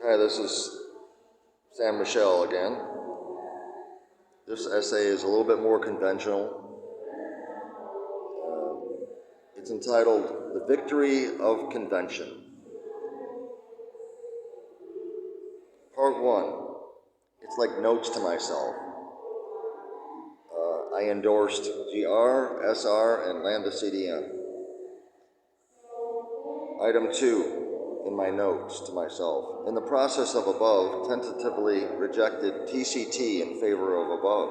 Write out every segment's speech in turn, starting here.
Hi, this is Sam Michel again. This essay is a little bit more conventional. It's entitled The Victory of Convention. Part 1. It's like notes to myself. I endorsed GR, SR, and Lambda CDM. Item 2. In my notes to myself. In the process of above, tentatively rejected TCT in favor of above.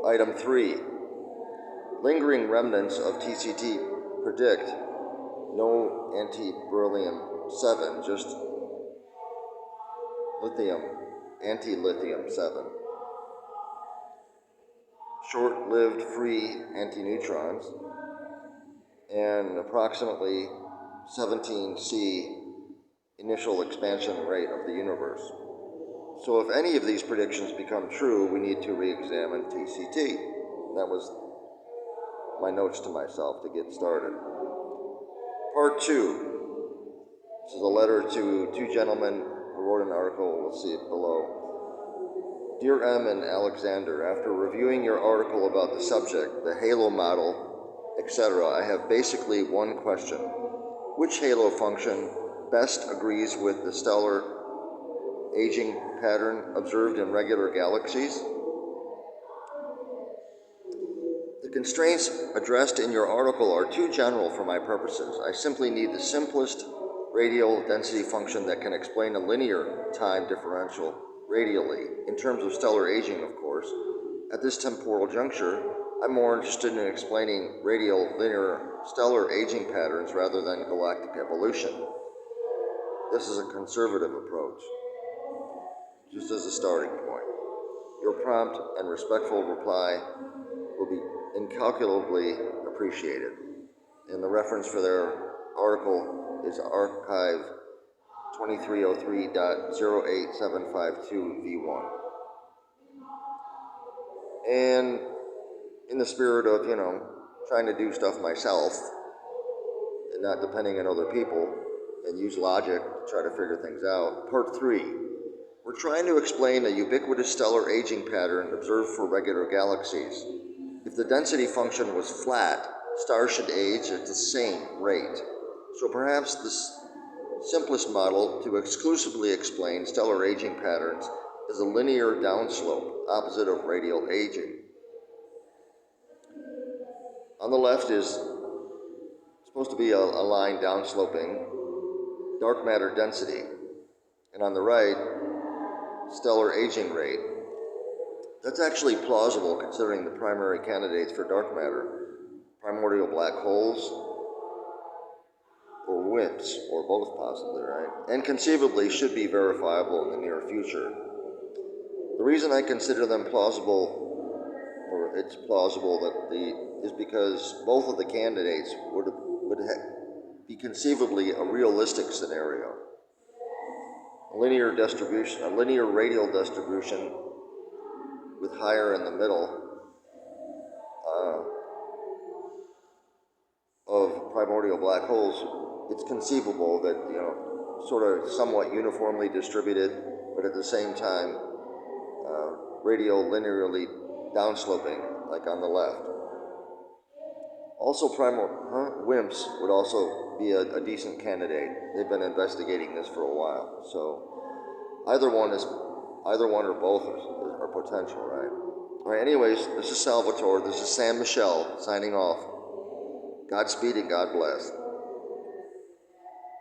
Item 3. Lingering remnants of TCT predict no anti-beryllium 7, just lithium, anti-lithium 7. Short-lived free antineutrons and approximately 17C initial expansion rate of the universe. So if any of these predictions become true, we need to re-examine TCT. That was my notes to myself to get started. Part 2. This is a letter to two gentlemen who wrote an article. We'll see it below. Dear M and Alexander, after reviewing your article about the subject, the halo model, etc., I have basically one question. Which halo function best agrees with the stellar aging pattern observed in regular galaxies? The constraints addressed in your article are too general for my purposes. I simply need the simplest radial density function that can explain a linear time differential radially, in terms of stellar aging, of course. At this temporal juncture, I'm more interested in explaining radial linear stellar aging patterns rather than galactic evolution. This is a conservative approach, just as a starting point. Your prompt and respectful reply will be incalculably appreciated. And the reference for their article is archive 2303.08752v1. And in the spirit of, trying to do stuff myself and not depending on other people and use logic to try to figure things out, part 3. We're trying to explain a ubiquitous stellar aging pattern observed for regular galaxies. If the density function was flat, stars should age at the same rate. So perhaps the simplest model to exclusively explain stellar aging patterns is a linear downslope, opposite of radial aging. On the left is supposed to be a line downsloping dark matter density, and on the right, stellar aging rate. That's actually plausible considering the primary candidates for dark matter, primordial black holes, or WIMPs, or both possibly, right? And conceivably should be verifiable in the near future. The reason I consider them plausible, or it's plausible is because both of the candidates would be conceivably a realistic scenario. A linear radial distribution with higher in the middle of primordial black holes, it's conceivable that, sort of somewhat uniformly distributed, but at the same time, radial linearly downsloping, like on the left. Also, WIMPs would also be a decent candidate. They've been investigating this for a while, so either one or both are potential, right? All right, anyways, this is Salvatore. This is Sam Michel signing off. Godspeed and God bless.